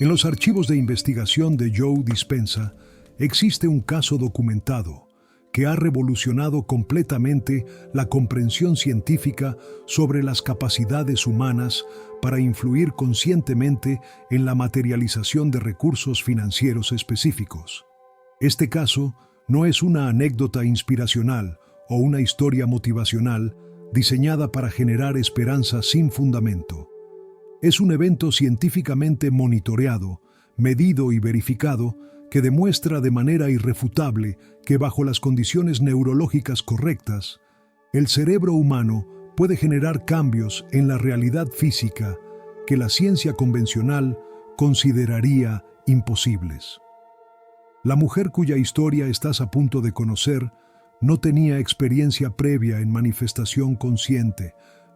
En los archivos de investigación de Joe Dispenza existe un caso documentado que ha revolucionado completamente la comprensión científica sobre las capacidades humanas para influir conscientemente en la materialización de recursos financieros específicos. Este caso no es una anécdota inspiracional o una historia motivacional diseñada para generar esperanza sin fundamento. Es un evento científicamente monitoreado, medido y verificado que demuestra de manera irrefutable que bajo las condiciones neurológicas correctas, el cerebro humano puede generar cambios en la realidad física que la ciencia convencional consideraría imposibles. La mujer cuya historia estás a punto de conocer no tenía experiencia previa en manifestación consciente,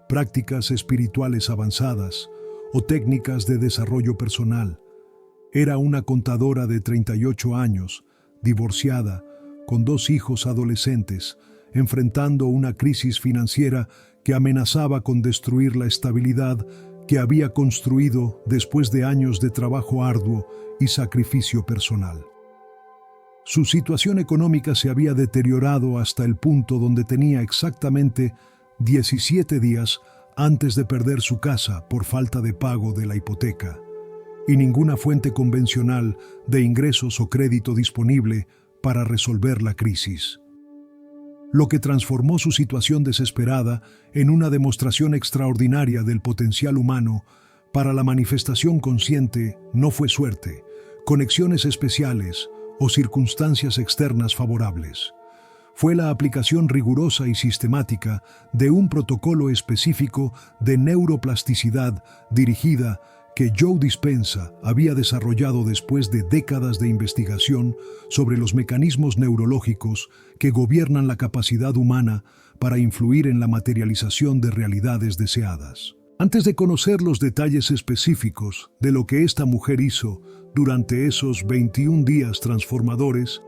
prácticas espirituales avanzadas o técnicas de desarrollo personal. Era una contadora de 38 años, divorciada, con 2 hijos adolescentes, enfrentando una crisis financiera que amenazaba con destruir la estabilidad que había construido después de años de trabajo arduo y sacrificio personal. Su situación económica se había deteriorado hasta el punto donde tenía exactamente 17 días antes de perder su casa por falta de pago de la hipoteca, y ninguna fuente convencional de ingresos o crédito disponible para resolver la crisis. Lo que transformó su situación desesperada en una demostración extraordinaria del potencial humano para la manifestación consciente no fue suerte, conexiones especiales o circunstancias externas favorables. Fue la aplicación rigurosa y sistemática de un protocolo específico de neuroplasticidad dirigida que Joe Dispenza había desarrollado después de décadas de investigación sobre los mecanismos neurológicos que gobiernan la capacidad humana para influir en la materialización de realidades deseadas. Antes de conocer los detalles específicos de lo que esta mujer hizo durante esos 21 días transformadores,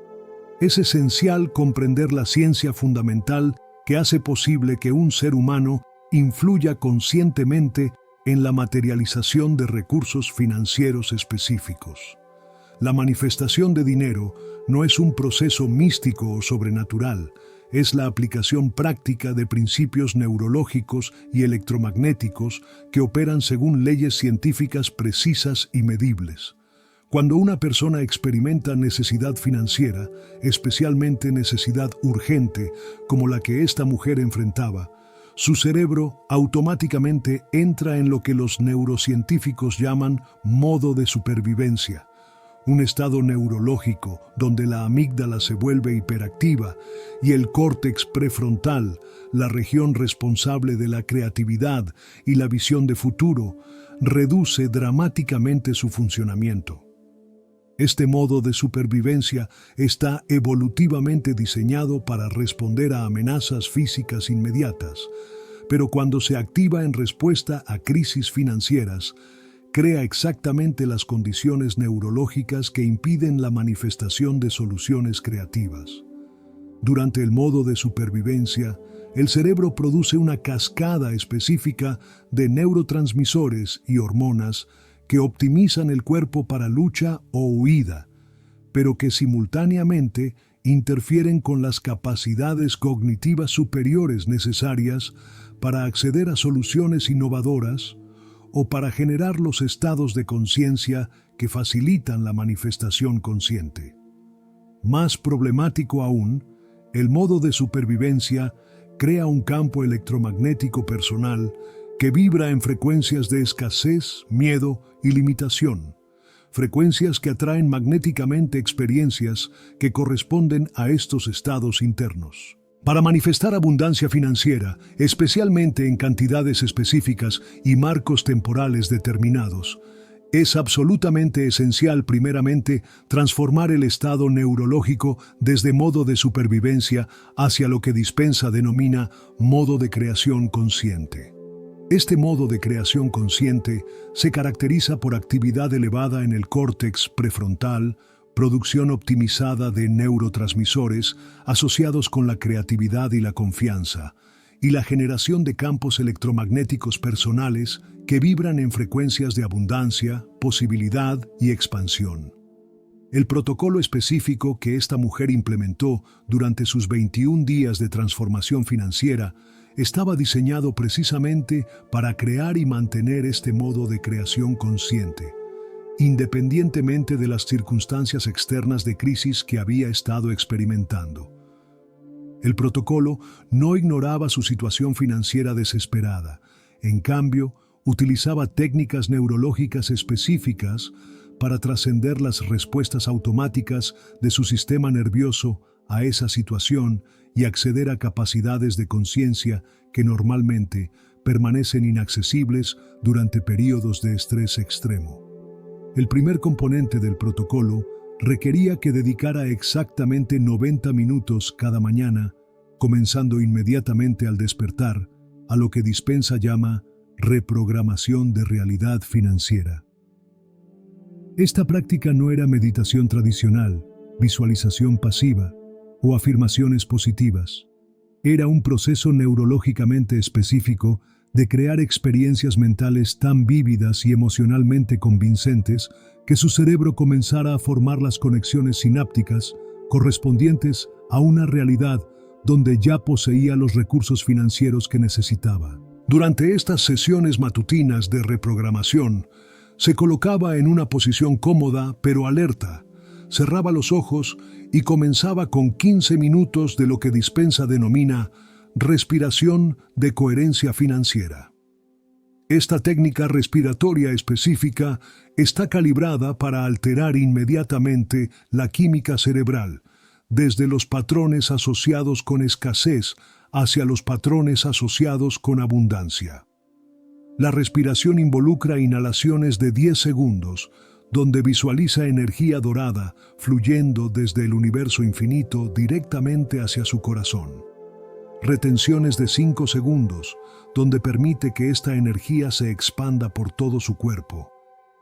es esencial comprender la ciencia fundamental que hace posible que un ser humano influya conscientemente en la materialización de recursos financieros específicos. La manifestación de dinero no es un proceso místico o sobrenatural, es la aplicación práctica de principios neurológicos y electromagnéticos que operan según leyes científicas precisas y medibles. Cuando una persona experimenta necesidad financiera, especialmente necesidad urgente como la que esta mujer enfrentaba, su cerebro automáticamente entra en lo que los neurocientíficos llaman modo de supervivencia, un estado neurológico donde la amígdala se vuelve hiperactiva y el córtex prefrontal, la región responsable de la creatividad y la visión de futuro, reduce dramáticamente su funcionamiento. Este modo de supervivencia está evolutivamente diseñado para responder a amenazas físicas inmediatas, pero cuando se activa en respuesta a crisis financieras, crea exactamente las condiciones neurológicas que impiden la manifestación de soluciones creativas. Durante el modo de supervivencia, el cerebro produce una cascada específica de neurotransmisores y hormonas que optimizan el cuerpo para lucha o huida, pero que simultáneamente interfieren con las capacidades cognitivas superiores necesarias para acceder a soluciones innovadoras o para generar los estados de conciencia que facilitan la manifestación consciente. Más problemático aún, el modo de supervivencia crea un campo electromagnético personal que vibra en frecuencias de escasez, miedo y limitación, frecuencias que atraen magnéticamente experiencias que corresponden a estos estados internos. Para manifestar abundancia financiera, especialmente en cantidades específicas y marcos temporales determinados, es absolutamente esencial, primeramente, transformar el estado neurológico desde modo de supervivencia hacia lo que Dispenza denomina modo de creación consciente. Este modo de creación consciente se caracteriza por actividad elevada en el córtex prefrontal, producción optimizada de neurotransmisores asociados con la creatividad y la confianza, y la generación de campos electromagnéticos personales que vibran en frecuencias de abundancia, posibilidad y expansión. El protocolo específico que esta mujer implementó durante sus 21 días de transformación financiera estaba diseñado precisamente para crear y mantener este modo de creación consciente, independientemente de las circunstancias externas de crisis que había estado experimentando. El protocolo no ignoraba su situación financiera desesperada. En cambio, utilizaba técnicas neurológicas específicas para trascender las respuestas automáticas de su sistema nervioso a esa situación y acceder a capacidades de conciencia que normalmente permanecen inaccesibles durante períodos de estrés extremo. El primer componente del protocolo requería que dedicara exactamente 90 minutos cada mañana, comenzando inmediatamente al despertar, a lo que Dispenza llama reprogramación de realidad financiera. Esta práctica no era meditación tradicional, visualización pasiva o afirmaciones positivas. Era un proceso neurológicamente específico de crear experiencias mentales tan vívidas y emocionalmente convincentes que su cerebro comenzara a formar las conexiones sinápticas correspondientes a una realidad donde ya poseía los recursos financieros que necesitaba. Durante estas sesiones matutinas de reprogramación, se colocaba en una posición cómoda pero alerta, cerraba los ojos y comenzaba con 15 minutos de lo que Dispenza denomina respiración de coherencia financiera. Esta técnica respiratoria específica está calibrada para alterar inmediatamente la química cerebral, desde los patrones asociados con escasez hacia los patrones asociados con abundancia. La respiración involucra inhalaciones de 10 segundos, donde visualiza energía dorada fluyendo desde el universo infinito directamente hacia su corazón. Retenciones de 5 segundos, donde permite que esta energía se expanda por todo su cuerpo.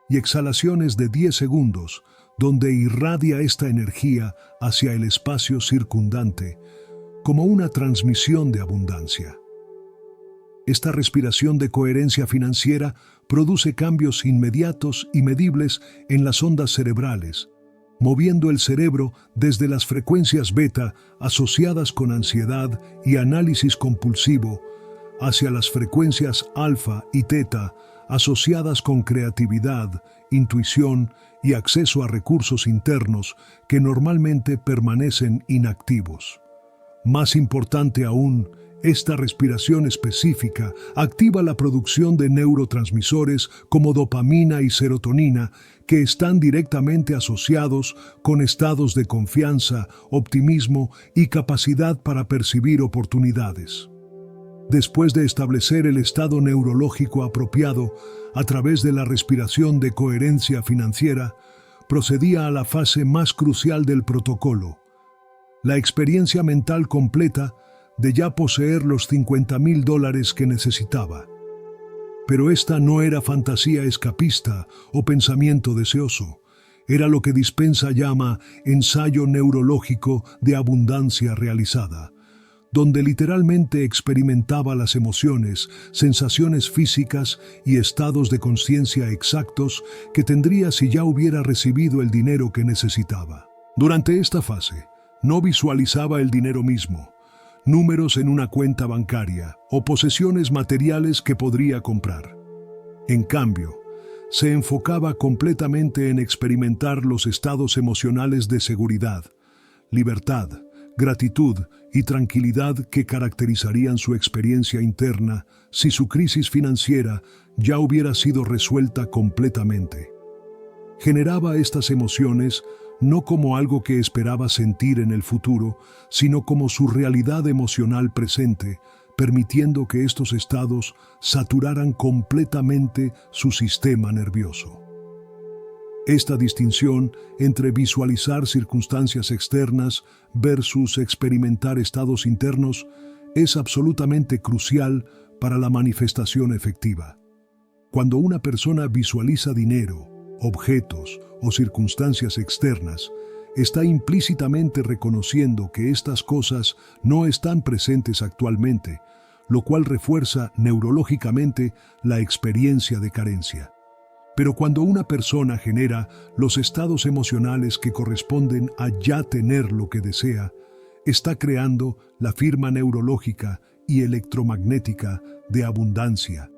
Y exhalaciones de 10 segundos, donde irradia esta energía hacia el espacio circundante, como una transmisión de abundancia. Esta respiración de coherencia financiera produce cambios inmediatos y medibles en las ondas cerebrales, moviendo el cerebro desde las frecuencias beta asociadas con ansiedad y análisis compulsivo hacia las frecuencias alfa y teta asociadas con creatividad, intuición y acceso a recursos internos que normalmente permanecen inactivos. Más importante aún, esta respiración específica activa la producción de neurotransmisores como dopamina y serotonina que están directamente asociados con estados de confianza, optimismo y capacidad para percibir oportunidades. Después de establecer el estado neurológico apropiado a través de la respiración de coherencia financiera, procedía a la fase más crucial del protocolo, la experiencia mental completa de ya poseer los $50,000 que necesitaba. Pero esta no era fantasía escapista o pensamiento deseoso. Era lo que Dispenza llama ensayo neurológico de abundancia realizada, donde literalmente experimentaba las emociones, sensaciones físicas y estados de conciencia exactos que tendría si ya hubiera recibido el dinero que necesitaba. Durante esta fase, no visualizaba el dinero mismo, números en una cuenta bancaria o posesiones materiales que podría comprar. En cambio, se enfocaba completamente en experimentar los estados emocionales de seguridad, libertad, gratitud y tranquilidad que caracterizarían su experiencia interna si su crisis financiera ya hubiera sido resuelta completamente. Generaba estas emociones no como algo que esperaba sentir en el futuro, sino como su realidad emocional presente, permitiendo que estos estados saturaran completamente su sistema nervioso. Esta distinción entre visualizar circunstancias externas versus experimentar estados internos es absolutamente crucial para la manifestación efectiva. Cuando una persona visualiza dinero, objetos o circunstancias externas, está implícitamente reconociendo que estas cosas no están presentes actualmente, lo cual refuerza neurológicamente la experiencia de carencia. Pero cuando una persona genera los estados emocionales que corresponden a ya tener lo que desea, está creando la firma neurológica y electromagnética de abundancia,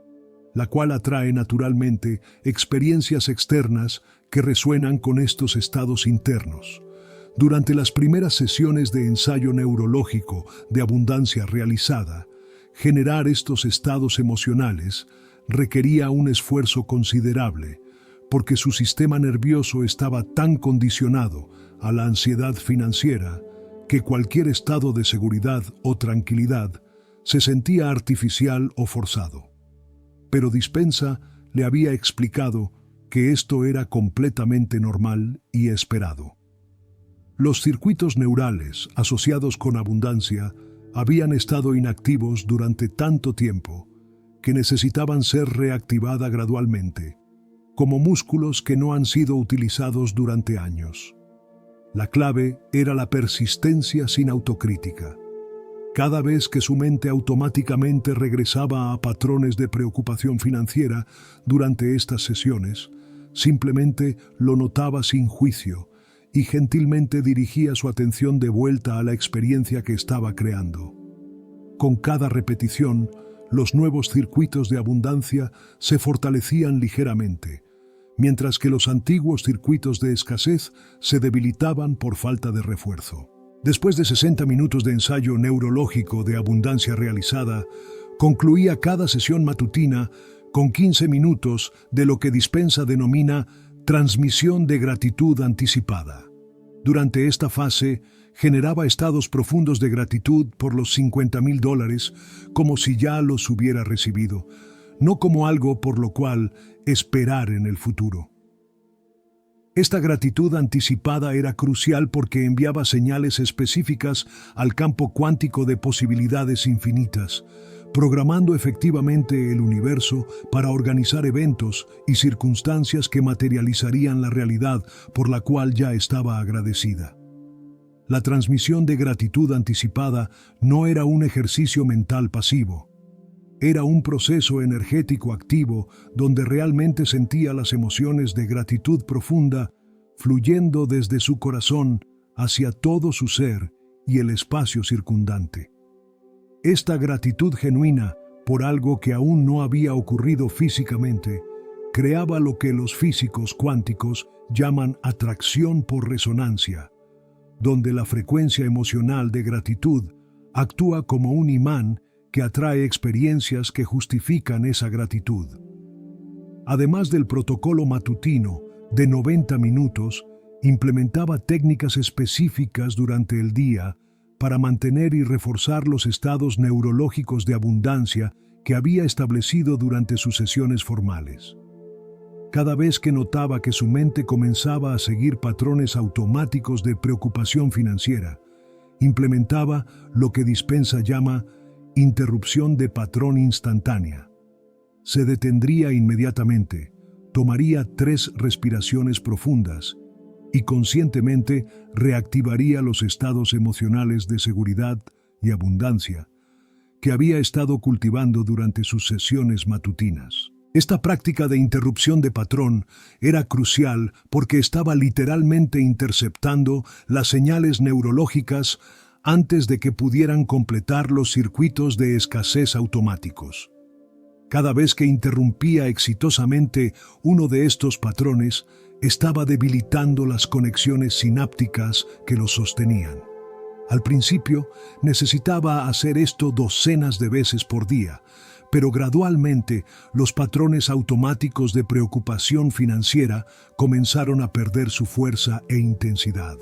la cual atrae naturalmente experiencias externas que resuenan con estos estados internos. Durante las primeras sesiones de ensayo neurológico de abundancia realizada, generar estos estados emocionales requería un esfuerzo considerable, porque su sistema nervioso estaba tan condicionado a la ansiedad financiera que cualquier estado de seguridad o tranquilidad se sentía artificial o forzado. Pero Dispenza le había explicado que esto era completamente normal y esperado. Los circuitos neurales asociados con abundancia habían estado inactivos durante tanto tiempo que necesitaban ser reactivada gradualmente, como músculos que no han sido utilizados durante años. La clave era la persistencia sin autocrítica. Cada vez que su mente automáticamente regresaba a patrones de preocupación financiera durante estas sesiones, simplemente lo notaba sin juicio y gentilmente dirigía su atención de vuelta a la experiencia que estaba creando. Con cada repetición, los nuevos circuitos de abundancia se fortalecían ligeramente, mientras que los antiguos circuitos de escasez se debilitaban por falta de refuerzo. Después de 60 minutos de ensayo neurológico de abundancia realizada, concluía cada sesión matutina con 15 minutos de lo que Dispenza denomina transmisión de gratitud anticipada. Durante esta fase, generaba estados profundos de gratitud por los $50,000 como si ya los hubiera recibido, no como algo por lo cual esperar en el futuro. Esta gratitud anticipada era crucial porque enviaba señales específicas al campo cuántico de posibilidades infinitas, programando efectivamente el universo para organizar eventos y circunstancias que materializarían la realidad por la cual ya estaba agradecida. La transmisión de gratitud anticipada no era un ejercicio mental pasivo. Era un proceso energético activo donde realmente sentía las emociones de gratitud profunda fluyendo desde su corazón hacia todo su ser y el espacio circundante. Esta gratitud genuina por algo que aún no había ocurrido físicamente creaba lo que los físicos cuánticos llaman atracción por resonancia, donde la frecuencia emocional de gratitud actúa como un imán que atrae experiencias que justifican esa gratitud. Además del protocolo matutino de 90 minutos, implementaba técnicas específicas durante el día para mantener y reforzar los estados neurológicos de abundancia que había establecido durante sus sesiones formales. Cada vez que notaba que su mente comenzaba a seguir patrones automáticos de preocupación financiera, implementaba lo que Dispenza llama interrupción de patrón instantánea. Se detendría inmediatamente, tomaría 3 respiraciones profundas y conscientemente reactivaría los estados emocionales de seguridad y abundancia que había estado cultivando durante sus sesiones matutinas. Esta práctica de interrupción de patrón era crucial porque estaba literalmente interceptando las señales neurológicas antes de que pudieran completar los circuitos de escasez automáticos. Cada vez que interrumpía exitosamente uno de estos patrones, estaba debilitando las conexiones sinápticas que los sostenían. Al principio, necesitaba hacer esto docenas de veces por día, pero gradualmente los patrones automáticos de preocupación financiera comenzaron a perder su fuerza e intensidad.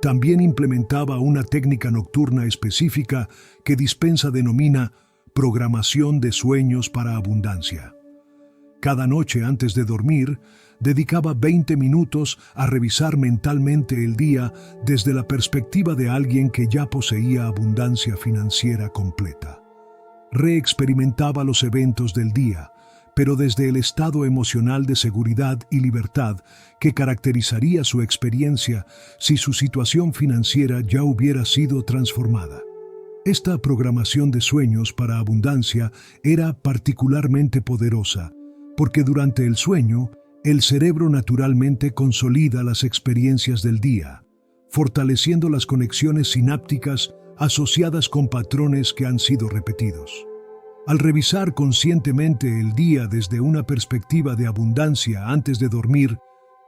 También implementaba una técnica nocturna específica que Dispenza denomina programación de sueños para abundancia. Cada noche antes de dormir, dedicaba 20 minutos a revisar mentalmente el día desde la perspectiva de alguien que ya poseía abundancia financiera completa. Reexperimentaba los eventos del día, pero desde el estado emocional de seguridad y libertad que caracterizaría su experiencia si su situación financiera ya hubiera sido transformada. Esta programación de sueños para abundancia era particularmente poderosa, porque durante el sueño, el cerebro naturalmente consolida las experiencias del día, fortaleciendo las conexiones sinápticas asociadas con patrones que han sido repetidos. Al revisar conscientemente el día desde una perspectiva de abundancia antes de dormir,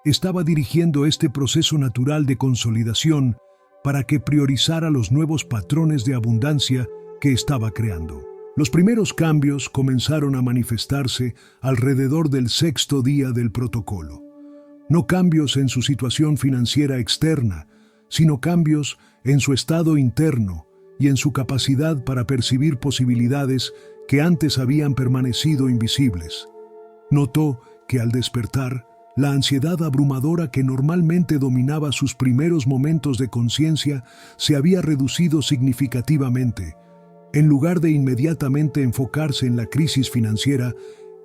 estaba dirigiendo este proceso natural de consolidación para que priorizara los nuevos patrones de abundancia que estaba creando. Los primeros cambios comenzaron a manifestarse alrededor del sexto día del protocolo. No cambios en su situación financiera externa, sino cambios en su estado interno y en su capacidad para percibir posibilidades que antes habían permanecido invisibles. Notó que al despertar, la ansiedad abrumadora que normalmente dominaba sus primeros momentos de conciencia se había reducido significativamente. En lugar de inmediatamente enfocarse en la crisis financiera,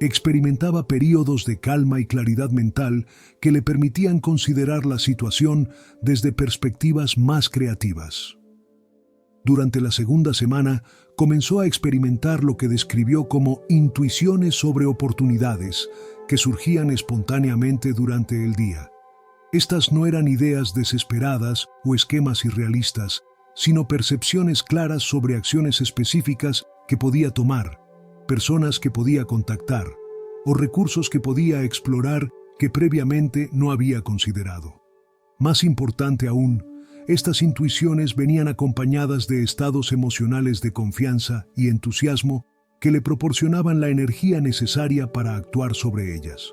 experimentaba períodos de calma y claridad mental que le permitían considerar la situación desde perspectivas más creativas. Durante la segunda semana, comenzó a experimentar lo que describió como intuiciones sobre oportunidades que surgían espontáneamente durante el día. Estas no eran ideas desesperadas o esquemas irrealistas, sino percepciones claras sobre acciones específicas que podía tomar, personas que podía contactar o recursos que podía explorar que previamente no había considerado. Más importante aún, estas intuiciones venían acompañadas de estados emocionales de confianza y entusiasmo que le proporcionaban la energía necesaria para actuar sobre ellas.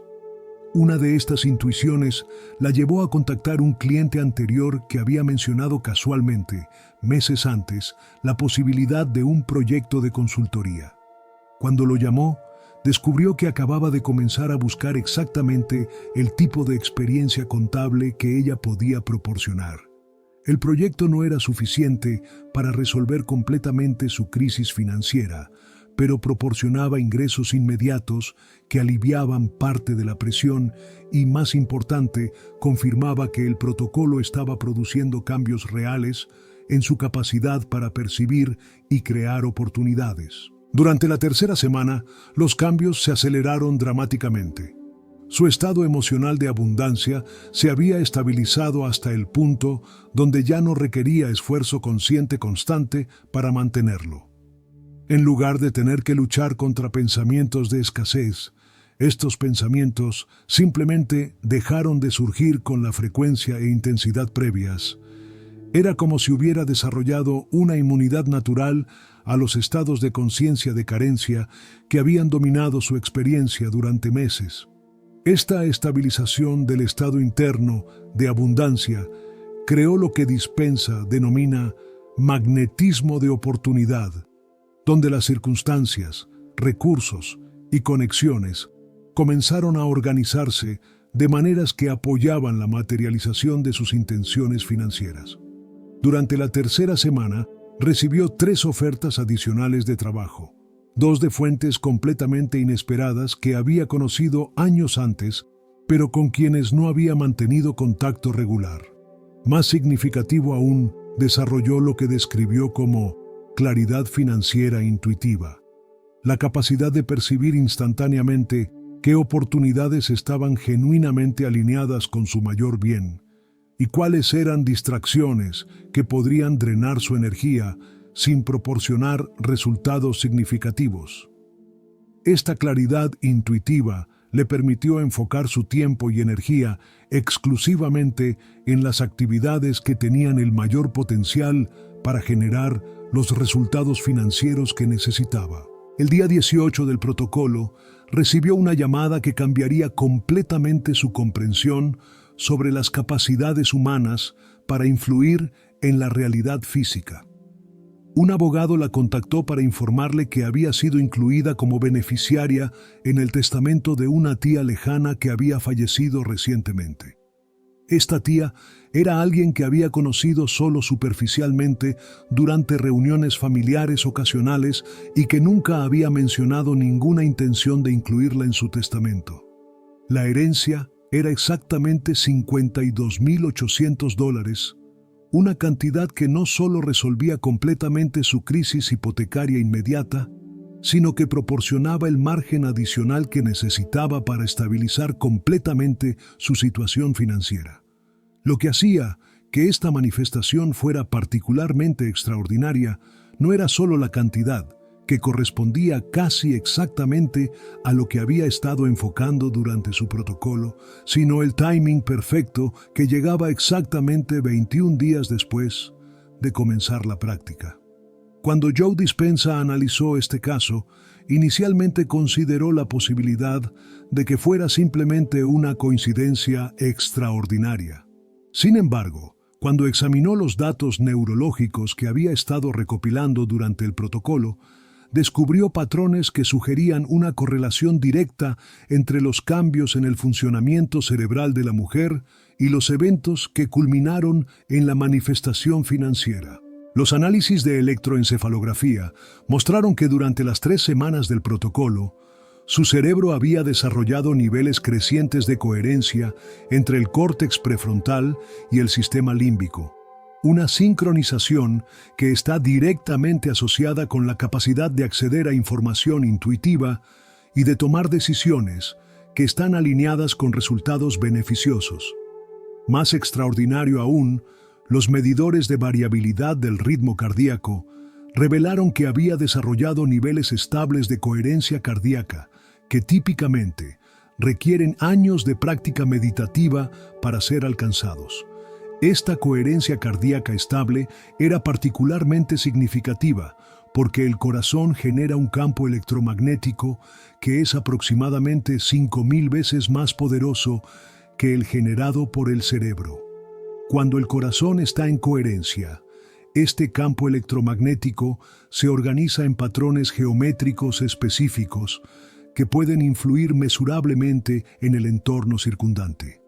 Una de estas intuiciones la llevó a contactar un cliente anterior que había mencionado casualmente, meses antes, la posibilidad de un proyecto de consultoría. Cuando lo llamó, descubrió que acababa de comenzar a buscar exactamente el tipo de experiencia contable que ella podía proporcionar. El proyecto no era suficiente para resolver completamente su crisis financiera, pero proporcionaba ingresos inmediatos que aliviaban parte de la presión y, más importante, confirmaba que el protocolo estaba produciendo cambios reales en su capacidad para percibir y crear oportunidades. Durante la tercera semana, los cambios se aceleraron dramáticamente. Su estado emocional de abundancia se había estabilizado hasta el punto donde ya no requería esfuerzo consciente constante para mantenerlo. En lugar de tener que luchar contra pensamientos de escasez, estos pensamientos simplemente dejaron de surgir con la frecuencia e intensidad previas. Era como si hubiera desarrollado una inmunidad natural a los estados de conciencia de carencia que habían dominado su experiencia durante meses. Esta estabilización del estado interno de abundancia creó lo que Dispenza denomina magnetismo de oportunidad, donde las circunstancias, recursos y conexiones comenzaron a organizarse de maneras que apoyaban la materialización de sus intenciones financieras. Durante la tercera semana, recibió 3 ofertas adicionales de trabajo, 2 de fuentes completamente inesperadas que había conocido años antes, pero con quienes no había mantenido contacto regular. Más significativo aún, desarrolló lo que describió como claridad financiera intuitiva, la capacidad de percibir instantáneamente qué oportunidades estaban genuinamente alineadas con su mayor bien y cuáles eran distracciones que podrían drenar su energía sin proporcionar resultados significativos. Esta claridad intuitiva le permitió enfocar su tiempo y energía exclusivamente en las actividades que tenían el mayor potencial para generar los resultados financieros que necesitaba. El día 18 del protocolo, recibió una llamada que cambiaría completamente su comprensión sobre las capacidades humanas para influir en la realidad física. Un abogado la contactó para informarle que había sido incluida como beneficiaria en el testamento de una tía lejana que había fallecido recientemente. Esta tía era alguien que había conocido solo superficialmente durante reuniones familiares ocasionales y que nunca había mencionado ninguna intención de incluirla en su testamento. La herencia era exactamente $52,800, una cantidad que no solo resolvía completamente su crisis hipotecaria inmediata, sino que proporcionaba el margen adicional que necesitaba para estabilizar completamente su situación financiera. Lo que hacía que esta manifestación fuera particularmente extraordinaria no era solo la cantidad, que correspondía casi exactamente a lo que había estado enfocando durante su protocolo, sino el timing perfecto que llegaba exactamente 21 días después de comenzar la práctica. Cuando Joe Dispenza analizó este caso, inicialmente consideró la posibilidad de que fuera simplemente una coincidencia extraordinaria. Sin embargo, cuando examinó los datos neurológicos que había estado recopilando durante el protocolo, descubrió patrones que sugerían una correlación directa entre los cambios en el funcionamiento cerebral de la mujer y los eventos que culminaron en la manifestación financiera. Los análisis de electroencefalografía mostraron que durante las 3 semanas del protocolo, su cerebro había desarrollado niveles crecientes de coherencia entre el córtex prefrontal y el sistema límbico, una sincronización que está directamente asociada con la capacidad de acceder a información intuitiva y de tomar decisiones que están alineadas con resultados beneficiosos. Más extraordinario aún, los medidores de variabilidad del ritmo cardíaco revelaron que había desarrollado niveles estables de coherencia cardíaca que típicamente requieren años de práctica meditativa para ser alcanzados. Esta coherencia cardíaca estable era particularmente significativa porque el corazón genera un campo electromagnético que es aproximadamente 5.000 veces más poderoso que el generado por el cerebro. Cuando el corazón está en coherencia, este campo electromagnético se organiza en patrones geométricos específicos que pueden influir mesurablemente en el entorno circundante.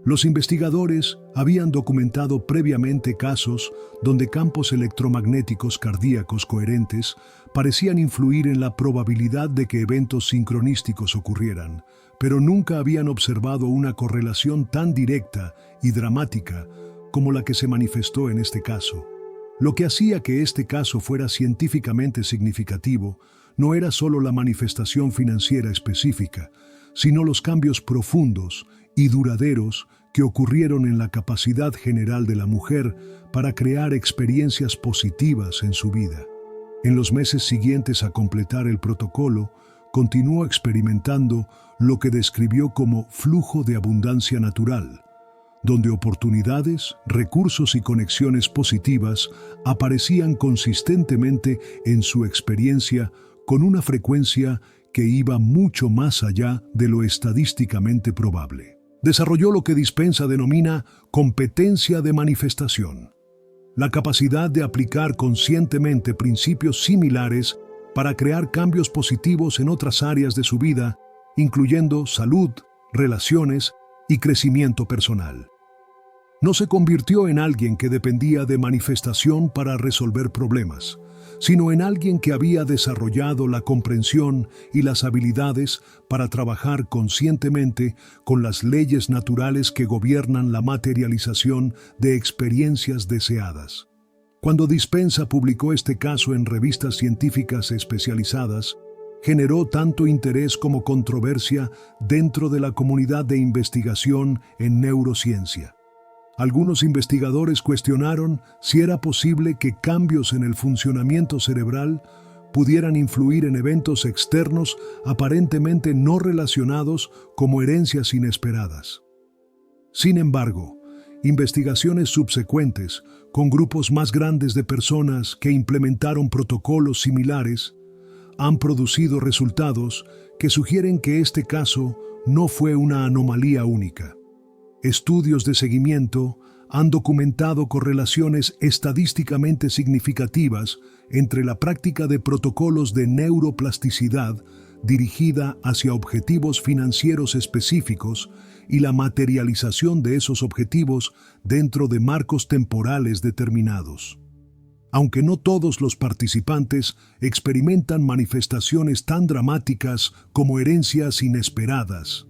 Los investigadores habían documentado previamente casos donde campos electromagnéticos cardíacos coherentes parecían influir en la probabilidad de que eventos sincronísticos ocurrieran, pero nunca habían observado una correlación tan directa y dramática como la que se manifestó en este caso. Lo que hacía que este caso fuera científicamente significativo no era solo la manifestación financiera específica, sino los cambios profundos y duraderos que ocurrieron en la capacidad general de la mujer para crear experiencias positivas en su vida. En los meses siguientes a completar el protocolo, continuó experimentando lo que describió como flujo de abundancia natural, donde oportunidades, recursos y conexiones positivas aparecían consistentemente en su experiencia con una frecuencia que iba mucho más allá de lo estadísticamente probable. Desarrolló lo que Dispenza denomina competencia de manifestación, la capacidad de aplicar conscientemente principios similares para crear cambios positivos en otras áreas de su vida, incluyendo salud, relaciones y crecimiento personal. No se convirtió en alguien que dependía de manifestación para resolver problemas, sino en alguien que había desarrollado la comprensión y las habilidades para trabajar conscientemente con las leyes naturales que gobiernan la materialización de experiencias deseadas. Cuando Dispenza publicó este caso en revistas científicas especializadas, generó tanto interés como controversia dentro de la comunidad de investigación en neurociencia. Algunos investigadores cuestionaron si era posible que cambios en el funcionamiento cerebral pudieran influir en eventos externos aparentemente no relacionados como herencias inesperadas. Sin embargo, investigaciones subsecuentes con grupos más grandes de personas que implementaron protocolos similares han producido resultados que sugieren que este caso no fue una anomalía única. Estudios de seguimiento han documentado correlaciones estadísticamente significativas entre la práctica de protocolos de neuroplasticidad dirigida hacia objetivos financieros específicos y la materialización de esos objetivos dentro de marcos temporales determinados. Aunque no todos los participantes experimentan manifestaciones tan dramáticas como herencias inesperadas,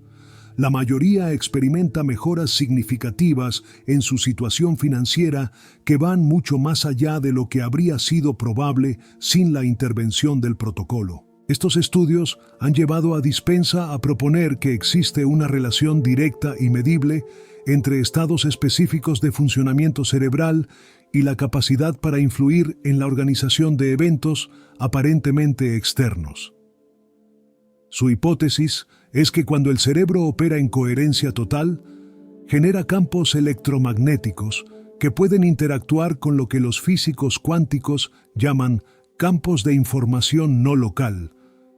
la mayoría experimenta mejoras significativas en su situación financiera que van mucho más allá de lo que habría sido probable sin la intervención del protocolo. Estos estudios han llevado a Dispenza a proponer que existe una relación directa y medible entre estados específicos de funcionamiento cerebral y la capacidad para influir en la organización de eventos aparentemente externos. Su hipótesis es que cuando el cerebro opera en coherencia total, genera campos electromagnéticos que pueden interactuar con lo que los físicos cuánticos llaman campos de información no local,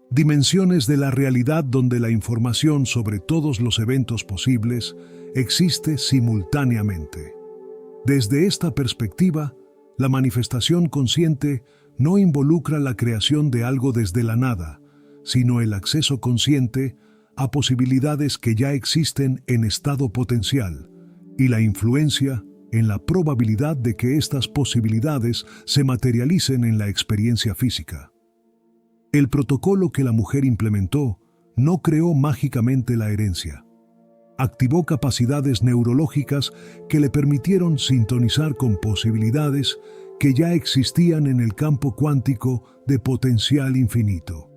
dimensiones de la realidad donde la información sobre todos los eventos posibles existe simultáneamente. Desde esta perspectiva, la manifestación consciente no involucra la creación de algo desde la nada, sino el acceso consciente a posibilidades que ya existen en estado potencial y la influencia en la probabilidad de que estas posibilidades se materialicen en la experiencia física. El protocolo que la mujer implementó no creó mágicamente la herencia. Activó capacidades neurológicas que le permitieron sintonizar con posibilidades que ya existían en el campo cuántico de potencial infinito.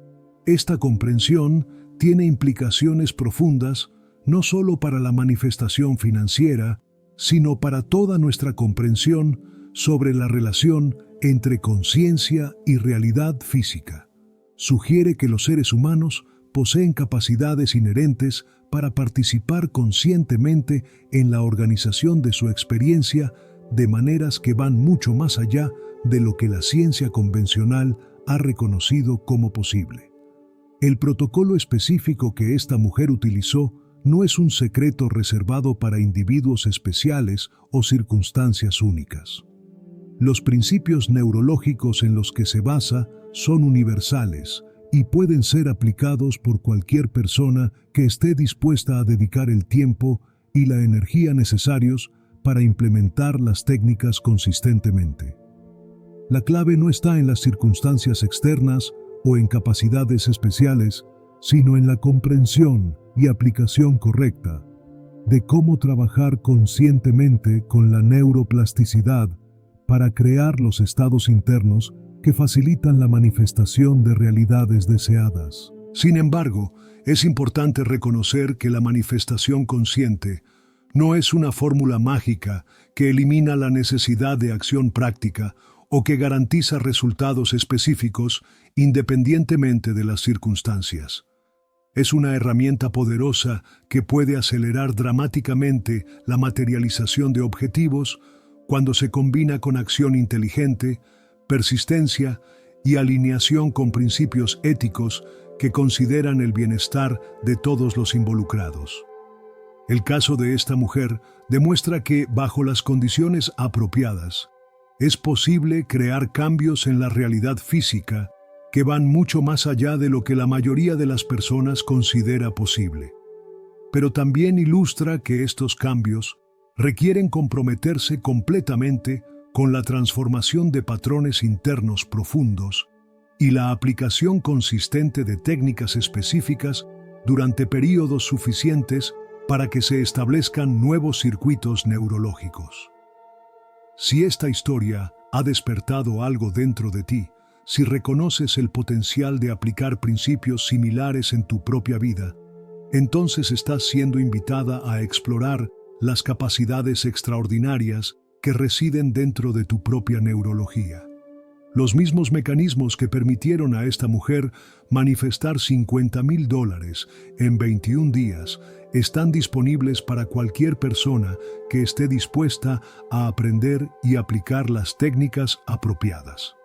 Esta comprensión tiene implicaciones profundas no solo para la manifestación financiera, sino para toda nuestra comprensión sobre la relación entre conciencia y realidad física. Sugiere que los seres humanos poseen capacidades inherentes para participar conscientemente en la organización de su experiencia de maneras que van mucho más allá de lo que la ciencia convencional ha reconocido como posible. El protocolo específico que esta mujer utilizó no es un secreto reservado para individuos especiales o circunstancias únicas. Los principios neurológicos en los que se basa son universales y pueden ser aplicados por cualquier persona que esté dispuesta a dedicar el tiempo y la energía necesarios para implementar las técnicas consistentemente. La clave no está en las circunstancias externas o en capacidades especiales, sino en la comprensión y aplicación correcta de cómo trabajar conscientemente con la neuroplasticidad para crear los estados internos que facilitan la manifestación de realidades deseadas. Sin embargo, es importante reconocer que la manifestación consciente no es una fórmula mágica que elimina la necesidad de acción práctica o que garantiza resultados específicos independientemente de las circunstancias. Es una herramienta poderosa que puede acelerar dramáticamente la materialización de objetivos cuando se combina con acción inteligente, persistencia y alineación con principios éticos que consideran el bienestar de todos los involucrados. El caso de esta mujer demuestra que, bajo las condiciones apropiadas, es posible crear cambios en la realidad física que van mucho más allá de lo que la mayoría de las personas considera posible. Pero también ilustra que estos cambios requieren comprometerse completamente con la transformación de patrones internos profundos y la aplicación consistente de técnicas específicas durante períodos suficientes para que se establezcan nuevos circuitos neurológicos. Si esta historia ha despertado algo dentro de ti, si reconoces el potencial de aplicar principios similares en tu propia vida, entonces estás siendo invitada a explorar las capacidades extraordinarias que residen dentro de tu propia neurología. Los mismos mecanismos que permitieron a esta mujer manifestar $50,000 en 21 días están disponibles para cualquier persona que esté dispuesta a aprender y aplicar las técnicas apropiadas.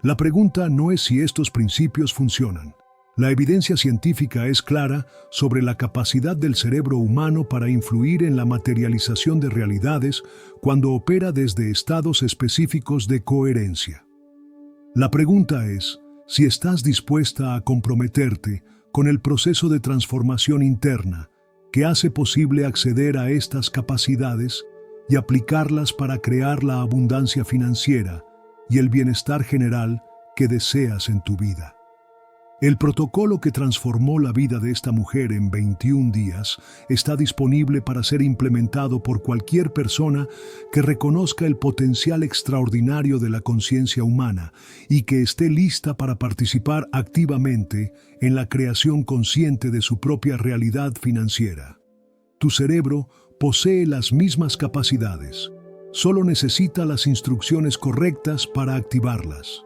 La pregunta no es si estos principios funcionan. La evidencia científica es clara sobre la capacidad del cerebro humano para influir en la materialización de realidades cuando opera desde estados específicos de coherencia. La pregunta es si estás dispuesta a comprometerte con el proceso de transformación interna que hace posible acceder a estas capacidades y aplicarlas para crear la abundancia financiera y el bienestar general que deseas en tu vida. El protocolo que transformó la vida de esta mujer en 21 días está disponible para ser implementado por cualquier persona que reconozca el potencial extraordinario de la conciencia humana y que esté lista para participar activamente en la creación consciente de su propia realidad financiera. Tu cerebro posee las mismas capacidades, solo necesita las instrucciones correctas para activarlas.